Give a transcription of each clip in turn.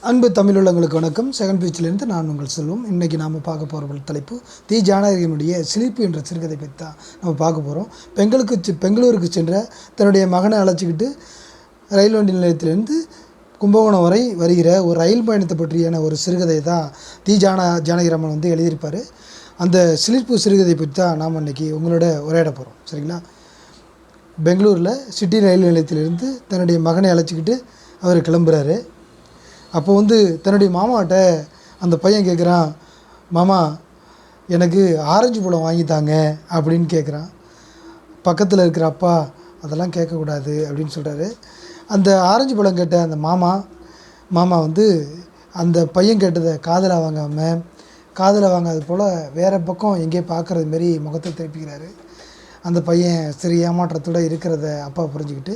அன்பு தமிழுள்ளங்களுக்கு வணக்கம். செகண்ட் பீச்சிலிருந்து நான் உங்கள் செல்வம். இன்றைக்கி நாம் பார்க்க போகிற தலைப்பு தி. ஜானகியினுடைய சிலிர்ப்பு என்ற சிறுகதை பற்றி தான் நம்ம பார்க்க போகிறோம். பெங்களூருக்கு சென்ற தன்னுடைய மகனை அழைச்சிக்கிட்டு ரயில் வண்டி நிலையத்திலிருந்து கும்பகோணம் வரை வருகிற ஒரு ரயில் பயணத்தை பற்றியான ஒரு சிறுகதை தான் தி. ஜானகிராமன் வந்து எழுதியிருப்பார். அந்த சிலிர்ப்பு சிறுகதை பற்றி தான் நாம் இன்றைக்கி உங்களோட உரையாட போகிறோம். சரிங்களா? பெங்களூரில் சிட்டி ரயில் நிலையத்திலிருந்து தன்னுடைய மகனை அழைச்சிக்கிட்டு அவர் கிளம்புறாரு. அப்போ வந்து தன்னுடைய மாமாட்ட அந்த பையன் கேட்குறான், மாமா எனக்கு ஆரஞ்சு பழம் வாங்கித்தாங்க அப்படின்னு கேட்குறான். பக்கத்தில் இருக்கிற அப்பா அதெல்லாம் கேட்கக்கூடாது அப்படின்னு சொல்கிறாரு. அந்த ஆரஞ்சு பழம் கேட்ட அந்த மாமா வந்து அந்த பையன் கேட்டதை காதில் வாங்காது போல் வேறு பக்கம் எங்கேயோ பார்க்குறது மாரி முகத்தை திருப்பிக்கிறாரு. அந்த பையன் சரி ஏமாற்றத்தோடு இருக்கிறத அப்பா புரிஞ்சுக்கிட்டு,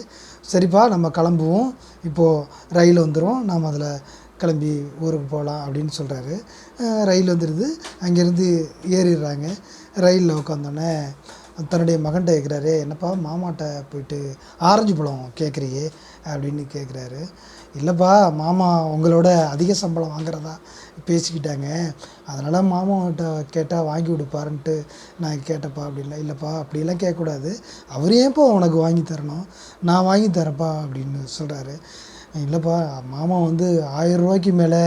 சரிப்பா நம்ம கிளம்புவோம், இப்போது ரயில் வந்துடும், நாம் அதில் கிளம்பி ஊருக்கு போகலாம் அப்படின்னு சொல்கிறாரு. ரயில் வந்துடுது. அங்கேருந்து ஏறிடுறாங்க. ரயிலில் உட்காந்தோடனே தன்னுடைய மகன்கிட்ட கேட்குறாரு, என்னப்பா மாமாட்ட போயிட்டு ஆரஞ்சு பழம் கேட்குறியே அப்படின்னு கேட்குறாரு. இல்லைப்பா, மாமா உங்களோட அதிக சம்பளம் வாங்குறதா பேசிக்கிட்டாங்க, அதனால் மாமாட்ட கேட்டால் வாங்கி கொடுப்பாருன்ட்டு நான் கேட்டப்பா அப்படின்லாம். இல்லைப்பா அப்படிலாம் கேட்கக்கூடாது, அவர் ஏன்ப்பா உனக்கு வாங்கி தரணும், நான் வாங்கி தரேன்ப்பா அப்படின்னு சொல்கிறாரு. இல்லைப்பா, மாமா வந்து 1000 ரூபாய்க்கு மேலே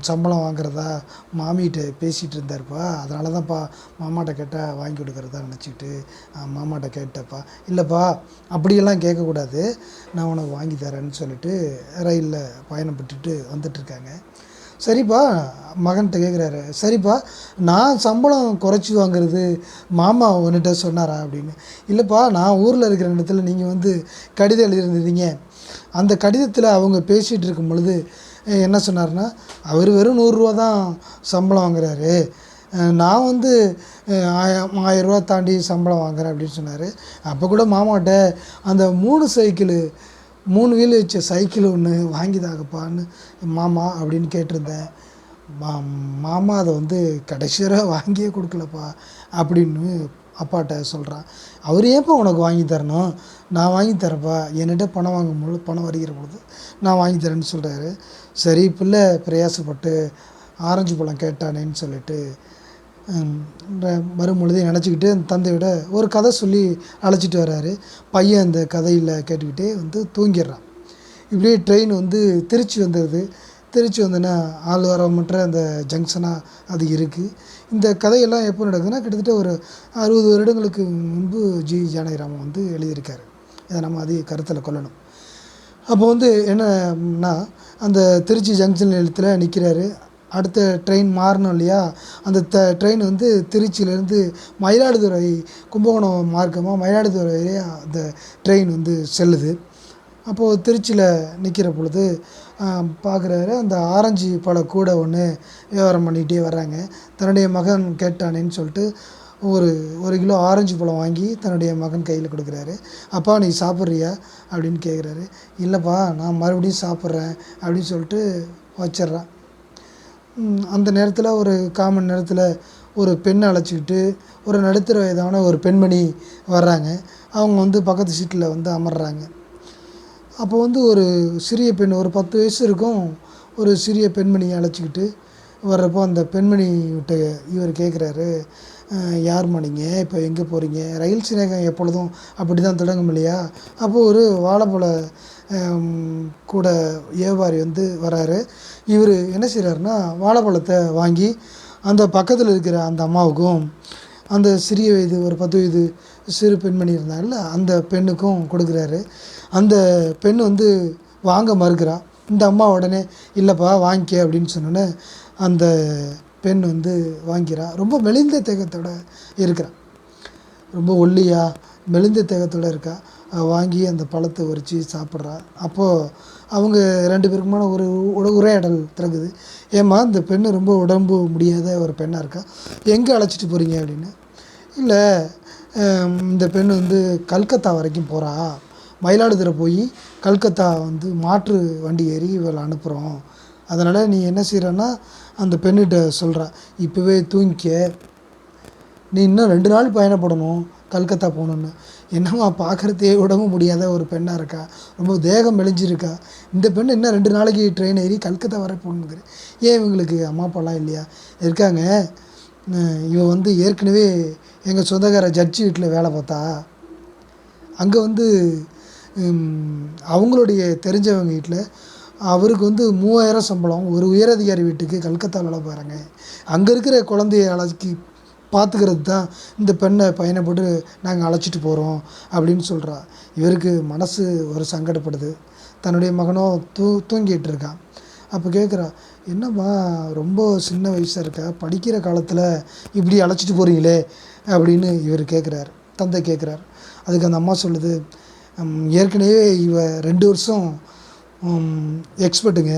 சம்பளம் வாங்குறதா மாமிகிட்ட பேசிகிட்டு இருந்தார்ப்பா, அதனால தான்ப்பா மாமாட்ட கேட்டால் வாங்கி கொடுக்குறதா நினச்சிக்கிட்டு மாமாட்ட கேட்டப்பா. இல்லைப்பா அப்படியெல்லாம் கேட்கக்கூடாது, நான் உனக்கு வாங்கி தரேன்னு சொல்லிட்டு ரயிலில் பயணப்பட்டுட்டு வந்துட்டுருக்காங்க. சரிப்பா, மகன்கிட்ட கேட்குறாரு, சரிப்பா நான் சம்பளம் குறைச்சி வாங்குறது மாமா உன்னிட்ட சொன்னாரா அப்படின்னு. இல்லைப்பா, நான் ஊரில் இருக்கிற இடத்துல நீங்கள் வந்து கடிதம் எழுதியிருந்தீங்க, அந்த கடிதத்தில் அவங்க பேசிகிட்டு இருக்கும் பொழுது என்ன சொன்னார்னா, அவர் வெறும் 100 ரூபா தான் சம்பளம் வாங்குறாரு, நான் வந்து 1000 ரூபா தாண்டி சம்பளம் வாங்குறேன் அப்படின்னு சொன்னார். அப்போ கூட மாமாட்ட அந்த 3 வீல் வச்ச சைக்கிள் ஒன்று வாங்கிதாகப்பான்னு மாமா அப்படின்னு கேட்டிருந்தேன். மாமா அதை வந்து கடைசி வரை வாங்கியே கொடுக்கலப்பா அப்படின்னு அப்பாட்ட சொல்கிறான். அவர் ஏன்ப்பா உனக்கு வாங்கி தரணும், நான் வாங்கி தரேன்ப்பா, என்கிட்ட பணம் வருகிற பொழுது நான் வாங்கி தரேன்னு சொல்கிறாரு. சரி பிள்ளை பிரயாசப்பட்டு ஆரஞ்சு பழம் கேட்டானேன்னு சொல்லிட்டு வரும்பொழுதே நினச்சிக்கிட்டு அந்த தந்தையோட ஒரு கதை சொல்லி அழைச்சிட்டு வர்றாரு. பையன் அந்த கதையில் கேட்டுக்கிட்டே வந்து தூங்கிடுறான். இப்படியே ட்ரெயின் வந்து திருச்சி வந்துடுது. திருச்சி வந்தோன்னா ஆழ்வாரமற்ற அந்த ஜங்ஷனாக அது இருக்குது. இந்த கதையெல்லாம் எப்போ நடக்குதுன்னா, கிட்டத்தட்ட ஒரு 60 வருடங்களுக்கு முன்பு ஜானகிராமன் வந்து எழுதியிருக்காரு. இதை நம்ம அதிக கருத்தில் கொள்ளணும். அப்போ வந்து என்னன்னா, அந்த திருச்சி ஜங்ஷன் நிலையத்தில் நிற்கிறாரு. அடுத்த ட்ரெயின் மாறணும் இல்லையா, அந்த ட்ரெயின் வந்து திருச்சியிலேருந்து மயிலாடுதுறை கும்பகோணம் மார்க்கமாக மயிலாடுதுறை வரையா அந்த ட்ரெயின் வந்து செல்லுது. அப்போது திருச்சியில் நிற்கிற பொழுது பார்க்குறாரு, அந்த ஆரஞ்சு பழ கூடை ஒன்று வியாபாரம் பண்ணிகிட்டே வர்றாங்க. தன்னுடைய மகன் கேட்டானேன்னு சொல்லிட்டு ஒரு கிலோ ஆரஞ்சு பழம் வாங்கி தன்னுடைய மகன் கையில் கொடுக்குறாரு. அப்பா நீ சாப்பிட்றியா அப்படின்னு கேட்குறாரு. இல்லைப்பா நான் மறுபடியும் சாப்பிட்றேன் அப்படின்னு சொல்லிட்டு வச்சிட்றான். அந்த நேரத்தில் ஒரு காமன் நேரத்தில் ஒரு பெண்ணை அழைச்சிக்கிட்டு ஒரு நடுத்தர வயதான ஒரு பெண்மணி வர்றாங்க. அவங்க வந்து பக்கத்து சீட்டில் வந்து அமர்றாங்க. அப்போ வந்து ஒரு சிறிய பெண், ஒரு 10 வயசு இருக்கும், ஒரு சிறிய பெண்மணியை அழைச்சிக்கிட்டு வர்றப்போ அந்த பெண்மணிகிட்ட இவர் கேட்குறாரு, யார்மா நீங்கள், இப்போ எங்கே போகிறீங்க, ரயில் சிநேகம் எப்பொழுதும் அப்படி தான் தொடங்கும் இல்லையா. அப்போது ஒரு வாழைப்பழ கூட வியாபாரி வந்து வராரு. இவர் என்ன செய்கிறாருன்னா, வாழைப்பழத்தை வாங்கி அந்த பக்கத்தில் இருக்கிற அந்த அம்மாவுக்கும் அந்த சிறிய வயது ஒரு 10 வயது சிறு பெண்மணி இருந்தாங்கல்ல அந்த பெண்ணுக்கும் கொடுக்குறாரு. அந்த பெண் வந்து வாங்க மறுக்கிறா. இந்த அம்மா உடனே இல்லைப்பா வாங்கிக்க அப்படின்னு சொன்னோன்னே அந்த பெண் வந்து வாங்கிறா. ரொம்ப மெலிந்த தேகத்தோடு இருக்கிறான், ரொம்ப ஒல்லியாக மெலிந்த தேகத்தோடு இருக்கா. வாங்கி அந்த பழத்தை உரித்து சாப்பிட்றா. அப்போது அவங்க 2 பேருக்குமான ஒரு உரையாடல் திறக்குது. ஏம்மா இந்த பெண்ணு ரொம்ப உடம்பு முடியாத ஒரு பெண்ணாக இருக்கா, எங்கே அழைச்சிட்டு போகிறீங்க அப்படின்னு. இல்லை இந்த பெண் வந்து கல்கத்தா வரைக்கும் போகிறா, மயிலாடுதுறை போய் கல்கத்தா வந்து மாற்று வண்டி ஏறி இவளை அனுப்புகிறோம், அதனால் நீ என்ன செய்கிறன்னா அந்த பெண்ணிட்ட சொல்கிறா, இப்போவே தூங்கிக்க, நீ இன்னும் 2 நாள் பயணப்படணும், கல்கத்தா போகணுன்னு. என்னம்மா பார்க்குறதே உடம்பு முடியாத ஒரு பெண்ணாக இருக்கா, ரொம்ப தேகம் மெலிஞ்சிருக்கா, இந்த பெண் என்ன 2 நாளைக்கு ட்ரெயின் ஏறி கல்கத்தா வர போகணுங்கிற. ஏன் இவங்களுக்கு அம்மா அப்பாலாம் இல்லையா? இருக்காங்க. இவ வந்து ஏற்கனவே எங்கள் சொந்தக்கார ஜட்ஜி வீட்டில் வேலை பார்த்தா. அங்கே வந்து அவங்களுடைய தெரிஞ்சவங்க வீட்டில் அவருக்கு வந்து 3000 சம்பளம். ஒரு உயரதிகாரி வீட்டுக்கு கல்கத்தாவில் வேலை பாருங்க. அங்கே இருக்கிற குழந்தைய அழைச்சி பார்த்துக்கிறது தான் இந்த பெண்ணை பயணப்பட்டு நாங்கள் அழைச்சிட்டு போகிறோம் அப்படின்னு சொல்கிறா. இவருக்கு மனசு ஒரு சங்கடப்படுது. தன்னுடைய மகனோ தூங்கிட்டு இருக்கான். அப்போ கேட்குறா, என்னம்மா ரொம்ப சின்ன வயசாக இருக்கா, படிக்கிற காலத்தில் இப்படி அழைச்சிட்டு போகிறீங்களே அப்படின்னு இவர் கேட்குறாரு, தந்தை கேட்குறாரு. அதுக்கு அந்த அம்மா சொல்லுது, ஏற்கனவே இவ 2 வருஷம் எக்ஸ்பர்ட்டுங்க,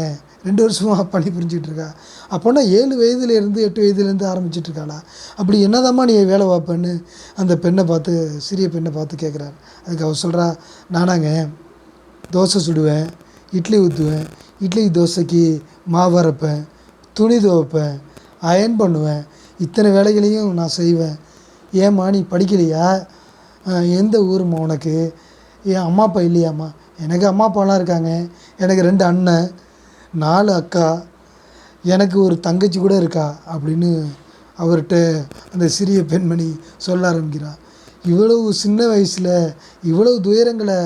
2 வருஷமாக பணி புரிஞ்சிகிட்ருக்கா. அப்போனா 7 வயதுலேருந்து 8 வயதுலேருந்து ஆரம்பிச்சிட்ருக்காளா? அப்படி என்னதாம்மா நீ வேலை பார்ப்பேன்னு அந்த பெண்ணை பார்த்து, சிறிய பெண்ணை பார்த்து கேட்குறாரு. அதுக்கு அவள் சொல்கிறா, நானாங்க தோசை சுடுவேன், இட்லி ஊற்றுவேன், இட்லி தோசைக்கு மாவு அரைப்பேன், துணி துவைப்பேன், அயர்ன் பண்ணுவேன், இத்தனை வேலைகளையும் நான் செய்வேன். ஏம்மா நீ படிக்கலையா? எந்த ஊரும்மா உனக்கு? என் அம்மா அப்பா இல்லையாம்மா? எனக்கு அம்மா அப்பாலாம் இருக்காங்க. எனக்கு 2 அண்ணன், 4 அக்கா, எனக்கு ஒரு தங்கச்சி கூட இருக்கா அப்படின்னு அவர்கிட்ட அந்த சிறிய பெண்மணி சொல்ல ஆரம்பிக்கிறார். இவ்வளவு சின்ன வயசில் இவ்வளவு துயரங்களை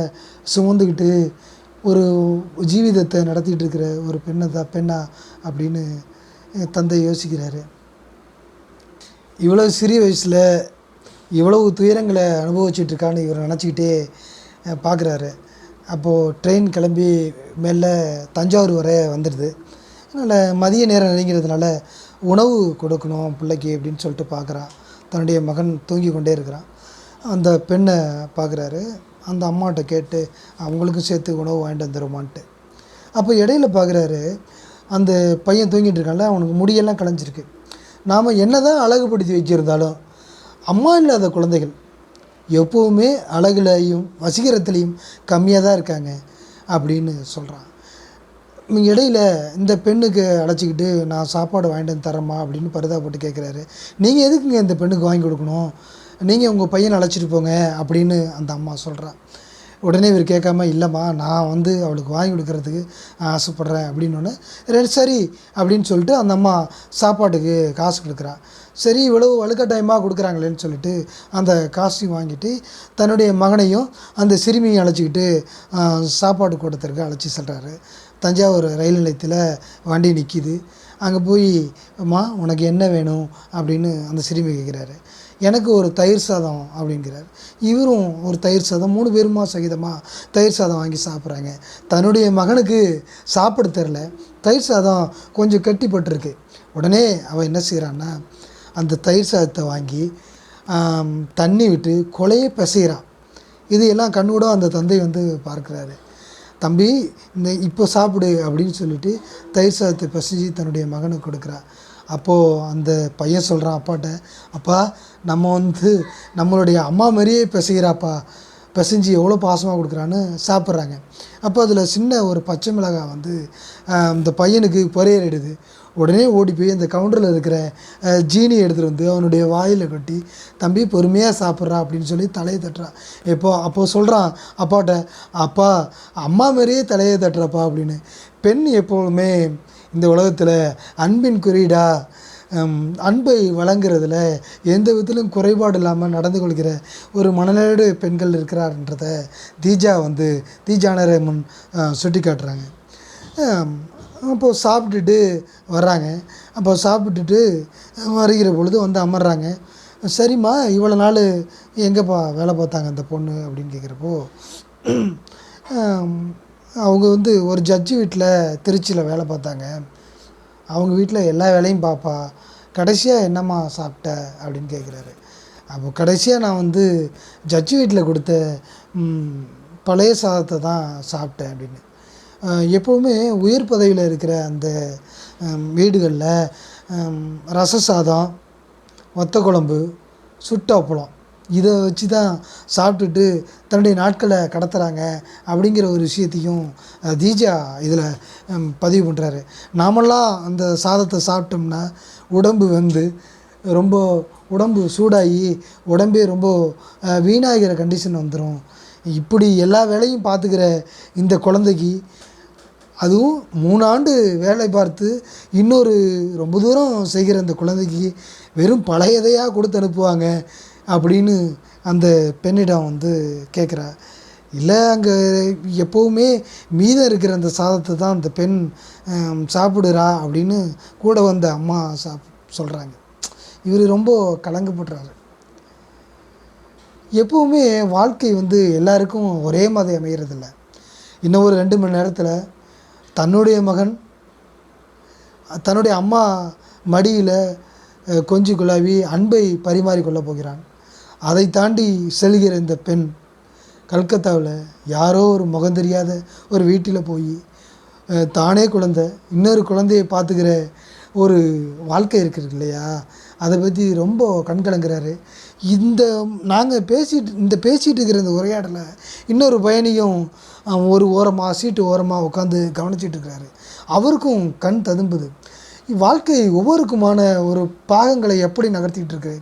சுமந்துக்கிட்டு ஒரு ஜீவிதத்தை நடத்திட்டு இருக்கிற ஒரு பெண்ணா அப்படின்னு தந்தை யோசிக்கிறாரு. இவ்வளவு சிறிய வயசில் இவ்வளவு துயரங்களை அனுபவிச்சிட்ருக்கான்னு இவர் நினச்சிக்கிட்டே பார்க்குறாரு. அப்போது ட்ரெயின் கிளம்பி மேலே தஞ்சாவூர் வரை வந்துடுது. அதனால் மதிய நேரம் நெருங்கிறதுனால உணவு கொடுக்கணும் பிள்ளைக்கு அப்படின்னு சொல்லிட்டு பார்க்குறான். தன்னுடைய மகன் தூங்கி கொண்டே இருக்கிறான். அந்த பெண்ணை பார்க்குறாரு. அந்த அம்மாட்ட கேட்டு அவங்களுக்கும் சேர்த்து உணவு வாங்கிட்டு வந்துடுமான்ட்டு. அப்போ இடையில பார்க்குறாரு, அந்த பையன் தூங்கிட்டு இருக்கான்ல, அவனுக்கு முடியெல்லாம் களைஞ்சிருக்கு. நாம் என்ன தான் அழகுபடுத்தி வச்சுருந்தாலும் அம்மா இல்லாத குழந்தைகள் எப்போவுமே அழகுலையும் வசீகரத்துலேயும் கம்மியாக தான் இருக்காங்க அப்படின்னு சொல்கிறான். இடையில இந்த பெண்ணுக்கு அழைச்சிக்கிட்டு, நான் சாப்பாடு வாங்கிட்டு வந்து தரேம்மா அப்படின்னு பரிதாபப்பட்டு கேட்குறாரு. நீங்கள் எதுக்குங்க இந்த பெண்ணுக்கு வாங்கி கொடுக்கணும், நீங்கள் உங்கள் பையனை அழைச்சிட்டு போங்க அப்படின்னு அந்த அம்மா சொல்கிறா. உடனே இவர் கேட்காம, இல்லைம்மா நான் வந்து அவளுக்கு வாங்கி கொடுக்கறதுக்கு ஆசைப்பட்றேன் அப்படின்னோடனே, சரி அப்படின்னு சொல்லிட்டு அந்த அம்மா சாப்பாட்டுக்கு காசு கொடுக்குறா. சரி இவ்வளவு வலுக்கட்டாயமாக கொடுக்குறாங்களேன்னு சொல்லிட்டு அந்த காசையும் வாங்கிட்டு தன்னுடைய மகனையும் அந்த சிறுமியை அழைச்சிக்கிட்டு சாப்பாடு கூட்டத்திற்கு அழைச்சி செல்கிறாரு. தஞ்சாவூர் ரயில் நிலையத்தில் வண்டி நிற்கிது. அங்கே போய், அம்மா உனக்கு என்ன வேணும் அப்படின்னு அந்த சிறுமி கேட்குறாரு. எனக்கு ஒரு தயிர் சாதம் அப்படிங்கிறார். இவரும் ஒரு தயிர் சாதம், 3 பேருமா சகிதமாக தயிர் சாதம் வாங்கி சாப்பிட்றாங்க. தன்னுடைய மகனுக்கு சாப்பிட தெரில, தயிர் சாதம் கொஞ்சம் கட்டிப்பட்டிருக்கு. உடனே அவள் என்ன செய்கிறான்னா, அந்த தயிர் சாதத்தை வாங்கி தண்ணி விட்டு கொலையே பிசைகிறான். இது எல்லாம் கண்ணோட அந்த தந்தை வந்து பார்க்குறாரு. தம்பி இப்போ சாப்பிடு அப்படின்னு சொல்லிட்டு தயிர் சாதத்தை பிசைஞ்சு தன்னுடைய மகனுக்கு கொடுக்குறா. அப்போது அந்த பையன் சொல்கிறான் அப்பாட்ட, அப்பா நம்ம வந்து நம்மளுடைய அம்மா மாதிரியே பிசைகிறாப்பா, பிசைஞ்சு எவ்வளோ பாசமாக கொடுக்குறான்னு சாப்பிட்றாங்க. அப்போ அதில் சின்ன ஒரு பச்சை மிளகாய் வந்து இந்த பையனுக்கு பொரியலிடுது. உடனே ஓடி போய் அந்த கவுண்டரில் இருக்கிற ஜீனி எடுத்துகிட்டு வந்து அவனுடைய வாயில் கொட்டி, தம்பி பொறுமையாக சாப்பிட்றா அப்படின்னு சொல்லி தலையை தட்டுறான். அப்போது சொல்கிறான் அப்பாட்ட, அப்பா அம்மா மாதிரியே தலையை தட்டுறப்பா அப்படின்னு. பெண் எப்போதுமே இந்த உலகத்தில் அன்பின் குறியீடா, அன்பை வழங்குறதுல எந்த விதத்திலும் குறைபாடு இல்லாமல் நடந்து கொள்கிற ஒரு மனநிலையோடு பெண்கள் இருக்கிறார்ன்றத தீஜானரேமன் சுட்டி காட்டுறாங்க. அப்போது சாப்பிட்டுட்டு வர்றாங்க. அப்போ சாப்பிட்டுட்டு வருகிற பொழுது வந்து அமர்றாங்க. சரிம்மா இவ்வளோ நாள் எங்கேப்பா வேலை பார்த்தாங்க அந்த பொண்ணு அப்படின்னு கேட்குறப்போ, அவங்க வந்து ஒரு ஜட்ஜி வீட்டில் திருச்சியில் வேலை பார்த்தாங்க. அவங்க வீட்டில் எல்லா வேலையும் பார்ப்பா. கடைசியாக என்னம்மா சாப்பிட்ட அப்படின்னு கேட்குறாரு. அப்போ கடைசியாக நான் வந்து ஜட்ஜி வீட்டில் கொடுத்த பழைய சாதத்தை தான் சாப்பிட்டேன் அப்படின்னு. எப்போவுமே உயர் பதவியில் இருக்கிற அந்த வீடுகளில் ரச சாதம், வத்த குழம்பு, சுட்ட அப்பளம் இதை வச்சு தான் சாப்பிட்டுட்டு தன்னுடைய நாட்களை கடத்துகிறாங்க அப்படிங்கிற ஒரு விஷயத்தையும் தீஜா இதில் பதிவு பண்ணுறாரு. நாமெல்லாம் அந்த சாதத்தை சாப்பிட்டோம்னா உடம்பு வந்து ரொம்ப உடம்பு சூடாகி உடம்பே ரொம்ப வீணாகிற கண்டிஷன் வந்துடும். இப்படி எல்லா வேலையும் பார்த்துக்கிற இந்த குழந்தைக்கு, அதுவும் 3 ஆண்டு வேலை பார்த்து இன்னொரு ரொம்ப தூரம் செய்கிற அந்த குழந்தைக்கு வெறும் பழையதையாக கொடுத்து அனுப்புவாங்க அப்படின்னு அந்த பெண்ணிடம் வந்து கேட்குறா. இல்லை, அங்கே எப்போவுமே மீதம் இருக்கிற அந்த சாதத்தை தான் அந்த பெண் சாப்பிடுறா அப்படின்னு கூட வந்த அம்மா சொல்கிறாங்க. இவர் ரொம்ப கலங்கப்படுறாரு. எப்போவுமே வாழ்க்கை வந்து எல்லாருக்கும் ஒரே மாதிரி அமைகிறதில்ல. இன்னும் ஒரு 2 மணி நேரத்தில் தன்னுடைய மகன் தன்னுடைய அம்மா மடியில் கொஞ்சி குழாவி அன்பை பரிமாறிக்கொள்ளப் போகிறான். அதை தாண்டி செல்கிற இந்த பெண் கல்கத்தாவில் யாரோ ஒரு முகம் தெரியாத ஒரு வீட்டில் போய் தானே குழந்தை இன்னொரு குழந்தையை பார்த்துக்கிற ஒரு வாழ்க்கை இருக்குது இல்லையா, அதை பற்றி ரொம்ப கண்கலங்கிறாரு. நாங்கள் பேசிகிட்டு இருக்கிற இந்த உரையாடலை இன்னொரு பயணியும் ஒரு ஓரமாக சீட்டு ஓரமாக உட்காந்து கவனிச்சிட்டு இருக்கிறாரு. அவருக்கும் கண் ததும்புது. வாழ்க்கை ஒவ்வொருக்குமான ஒரு பாகங்களை எப்படி நகர்த்திக்கிட்டு இருக்கு,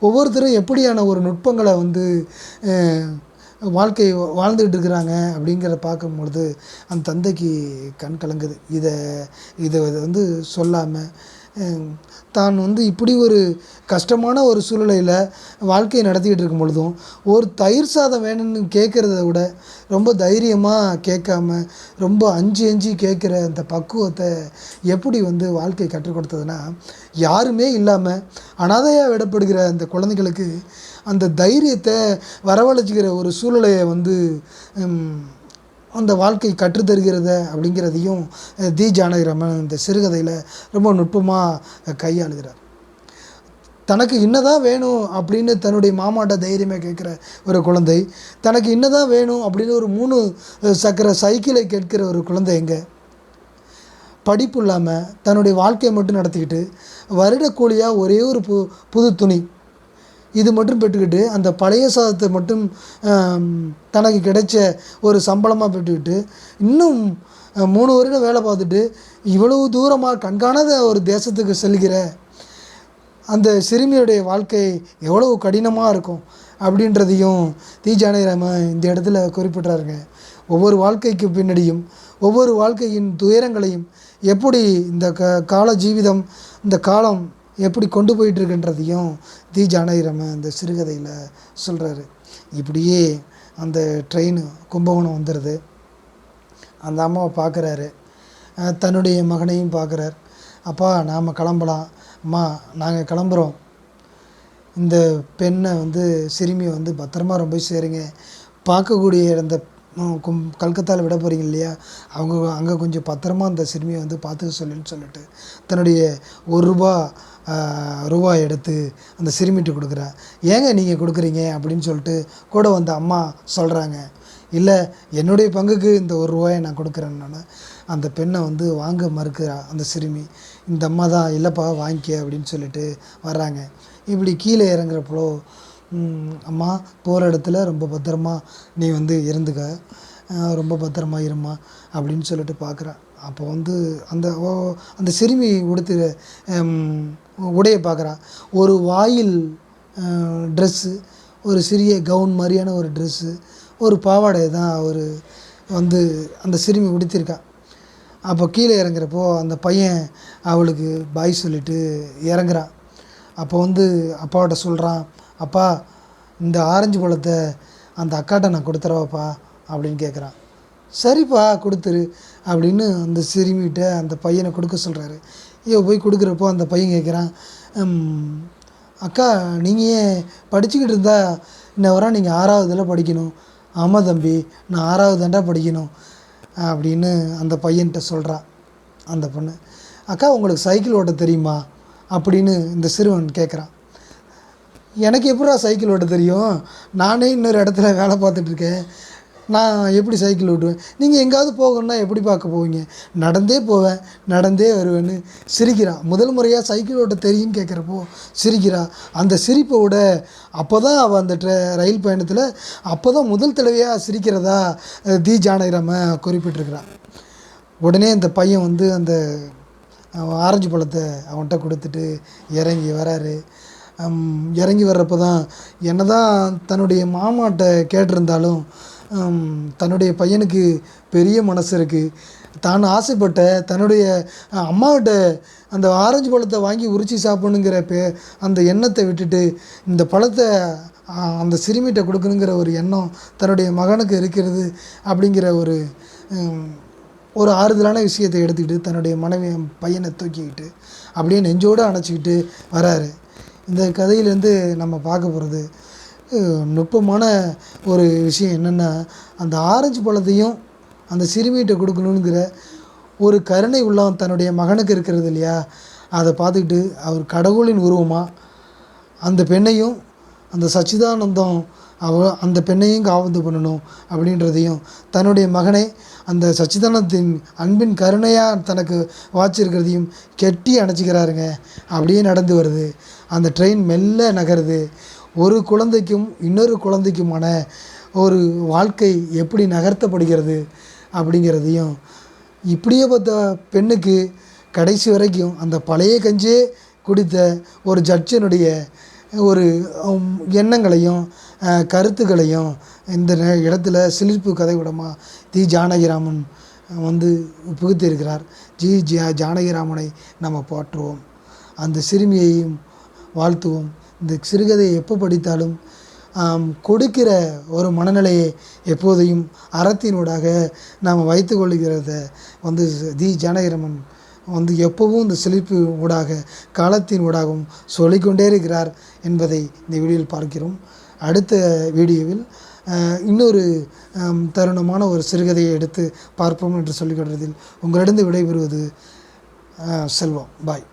ஒவ்வொருத்தரும் எப்படியான ஒரு நுட்பங்களை வந்து வாழ்க்கை வாழ்ந்துக்கிட்டு இருக்கிறாங்க அப்படிங்கிறத பார்க்கும்பொழுது அந்த தந்தைக்கு கண் கலங்குது. இதை வந்து சொல்லாமல் தான் வந்து இப்படி ஒரு கஷ்டமான ஒரு சூழ்நிலையில் வாழ்க்கையை நடத்திக்கிட்டு இருக்கும் பொழுதும் ஒரு தயிர் சாதம் வேணும்னு கேட்குறத விட ரொம்ப தைரியமாக கேட்காம ரொம்ப அஞ்சு கேட்குற அந்த பக்குவத்தை எப்படி வந்து வாழ்க்கை கற்றுக் கொடுத்ததுன்னா, யாருமே இல்லாமல் அனாதையாக விடப்படுகிற அந்த குழந்தைகளுக்கு அந்த தைரியத்தை வரவழைச்சிக்கிற ஒரு சூழ்நிலையை வந்து அந்த வாழ்க்கை கற்றுத்தருகிறத அப்படிங்கிறதையும் தி. ஜானகிராமன் இந்த சிறுகதையில் ரொம்ப நுட்பமாக கையாளுகிறார். தனக்கு இன்னதான் வேணும் அப்படின்னு தன்னுடைய மாமாட்ட தைரியமாக கேட்குற ஒரு குழந்தை, தனக்கு இன்னதான் வேணும் அப்படின்னு ஒரு 3 சக்கர சைக்கிளை கேட்கிற ஒரு குழந்தை எங்கே, படிப்பு இல்லாமல் தன்னுடைய வாழ்க்கையை மட்டும் நடத்திக்கிட்டு வருட கூலியாக ஒரே ஒரு புது துணி இது மட்டும் பெற்றுக்கிட்டு அந்த பழைய சாதத்தை மட்டும் தனக்கு கிடைச்ச ஒரு சம்பளமாக பெற்றுக்கிட்டு இன்னும் 3 வருடம் வேலை பார்த்துட்டு இவ்வளவு தூரமாக கண்காணாத ஒரு தேசத்துக்கு செல்கிற அந்த சிறுமியுடைய வாழ்க்கை எவ்வளவு கடினமாக இருக்கும் அப்படின்றதையும் தி. ஜானகிராமன் இந்த இடத்துல குறிப்பிட்றாருங்க. ஒவ்வொரு வாழ்க்கைக்கு பின்னாடியும் ஒவ்வொரு வாழ்க்கையின் துயரங்களையும் எப்படி இந்த கால ஜீவிதம் இந்த காலம் எப்படி கொண்டு போயிட்டுருக்குன்றதையும் தி. ஜானகிராமன் அந்த சிறுகதையில் சொல்கிறாரு. இப்படியே அந்த ட்ரெயின் கும்பகோணம் வந்துடுது. அந்த அம்மாவை பார்க்குறாரு, தன்னுடைய மகனையும் பார்க்குறார். அப்பா நாம் கிளம்பலாம், அம்மா நாங்கள் கிளம்புறோம், இந்த பெண்ணை வந்து சிறுமியை வந்து பத்திரமா ரொம்ப சேருங்க, பார்க்கக்கூடிய அந்த கல்கத்தாவில் விட போகிறீங்க இல்லையா, அங்கே கொஞ்சம் பத்திரமா அந்த சிறுமியை வந்து பார்த்துக்க சொல்லிட்டு தன்னுடைய ரூபாய் எடுத்து அந்த சிறுமிட்டு கொடுக்குறா. ஏங்க நீங்கள் கொடுக்குறீங்க அப்படின்னு சொல்லிட்டு கூட வந்த அம்மா சொல்கிறாங்க. இல்லை, என்னுடைய பங்குக்கு இந்த ரூபாயை நான் கொடுக்குறேன்னு அந்த பெண்ணை வந்து வாங்க மறுக்கிறா அந்த சிறுமி. இந்த அம்மா தான் இல்லைப்பா வாங்கிக்க அப்படின்னு சொல்லிட்டு வர்றாங்க. இப்படி கீழே இறங்குறப்போ, அம்மா போகிற இடத்துல ரொம்ப பத்திரமா நீ வந்து இருந்துக்க, ரொம்ப பத்திரமா இருமா அப்படின்னு சொல்லிட்டு பார்க்குறேன். அப்போ வந்து அந்த சிறுமி உடுத்துகிற உடையை பார்க்குறான். ஒரு வாயில் ட்ரெஸ்ஸு, ஒரு சிறிய கவுன் மாதிரியான ஒரு ட்ரெஸ்ஸு, ஒரு பாவாடை தான் அவர் வந்து அந்த சிறுமி உடுத்திருக்கா. அப்போ கீழே இறங்குறப்போ அந்த பையன் அவளுக்கு பாய் சொல்லிவிட்டு இறங்குறான். அப்போ வந்து அப்பாட்ட சொல்கிறான், அப்பா இந்த ஆரஞ்சு பழத்தை அந்த அக்காட்ட நான் கொடுத்துறவாப்பா அப்படின்னு கேட்குறான். சரிப்பா கொடுத்துரு அப்படின்னு அந்த சிறுமிகிட்ட அந்த பையனை கொடுக்க சொல்கிறாரு. போய் கொடுக்குறப்போ அந்த பையன் கேட்குறான், அக்கா நீங்கள் ஏன் படிச்சுக்கிட்டு இருந்தா இன்ன வர நீங்கள் 6வதுல படிக்கணும். ஆமாம் தம்பி, நான் 6வது தாண்டா படிக்கணும் அப்படின்னு அந்த பையன்கிட்ட சொல்கிறான் அந்த பொண்ணு. அக்கா உங்களுக்கு சைக்கிள் ஓட்ட தெரியுமா அப்படின்னு இந்த சிறுவன் கேட்குறான். எனக்கு எப்படா சைக்கிள் ஓட்ட தெரியும், நானே இன்னொரு இடத்துல வேலை பார்த்துட்ருக்கேன், நான் எப்படி சைக்கிள் ஓட்டுவேன், நீங்கள் எங்கேயாவது போகணுன்னா எப்படி பார்க்க போவீங்க, நடந்தே போவேன் நடந்தே வருவேன்னு சிரிக்கிறான். முதல் முறையாக சைக்கிள் ஓட்ட தெரியும்னு கேட்குறப்போ சிரிக்கிறான். அந்த சிரிப்பை விட அப்போ தான் அவள் அந்த ரயில் பயணத்தில் அப்போ தான் முதல் தடவையாக சிரிக்கிறதா தி. ஜானகிராமன் குறிப்பிட்டிருக்கிறான். உடனே அந்த பையன் வந்து அந்த ஆரஞ்சு பழத்தை அவன்கிட்ட கொடுத்துட்டு இறங்கி வராரு. இறங்கி வர்றப்போ தான் என்ன தான் தன்னுடைய மாமாட்ட கேட்டிருந்தாலும் தன்னுடைய பையனுக்கு பெரிய மனசு இருக்குது. தான் ஆசைப்பட்ட தன்னுடைய அம்மாகிட்ட அந்த ஆரஞ்சு பழத்தை வாங்கி உரித்து சாப்பிடணுங்கிற அந்த எண்ணத்தை விட்டுட்டு இந்த பழத்தை அந்த சிறுமிகிட்ட கொடுக்கணுங்கிற ஒரு எண்ணம் தன்னுடைய மகனுக்கு இருக்கிறது அப்படிங்கிற ஒரு ஆறுதலான விஷயத்தை எடுத்துக்கிட்டு தன்னுடைய பையனை தூக்கிக்கிட்டு அப்படியே நெஞ்சோடு அணைச்சிக்கிட்டு வராரு. இந்த கதையிலேருந்து நம்ம பார்க்க போகிறது நுட்பமான ஒரு விஷயம் என்னென்னா, அந்த ஆரஞ்சு பழத்தையும் அந்த சிறுமிகிட்ட கொடுக்கணுங்கிற ஒரு கருணை உள்ளம் தன்னுடைய மகனுக்கு இருக்கிறது இல்லையா, அதை பார்த்துக்கிட்டு அவர் கடவுளின் உருவமாக அந்த பெண்ணையும் அந்த சச்சிதானந்தம் அந்த பெண்ணையும் காவந்து பண்ணணும் அப்படின்றதையும் தன்னுடைய மகனை அந்த சச்சிதானந்தத்தின் அன்பின் கருணையாக தனக்கு வாச்சிருக்கிறதையும் கெட்டி அணைச்சிக்கிறாருங்க. அப்படியே நடந்து வருது. அந்த ட்ரெயின் மெல்ல நகருது. ஒரு குழந்தைக்கும் இன்னொரு குழந்தைக்குமான ஒரு வாழ்க்கை எப்படி நகர்த்தப்படுகிறது அப்படிங்கிறதையும், இப்படியே பார்த்த பெண்ணுக்கு கடைசி வரைக்கும் அந்த பழைய கஞ்சே குடித்த ஒரு ஜட்ஜனுடைய ஒரு எண்ணங்களையும் கருத்துக்களையும் இந்த இடத்துல சிலிர்ப்பு கதைவிடமாக தி. ஜானகிராமன் புகுத்தியிருக்கிறார். ஜானகிராமனை நம்ம போற்றுவோம், அந்த சிறுமியையும் வாழ்த்துவோம். இந்த சிறுகதையை எப்போ படித்தாலும் கொடுக்கிற ஒரு மனநிலையை எப்போதையும் அறத்தினூடாக நாம் வைத்து கொள்கிறத தி. ஜானகிராமன் எப்போவும் இந்த சிலிர்ப்பு ஊடாக காலத்தின் ஊடாகவும் சொல்லிக்கொண்டே இருக்கிறார் என்பதை இந்த வீடியோவில் பார்க்கிறோம். அடுத்த வீடியோவில் இன்னொரு தருணமான ஒரு சிறுகதையை எடுத்து பார்ப்போம் என்று சொல்லிக்கொள்வதில் உங்களிடம் விடைபெறுவது செல்வம். பாய்.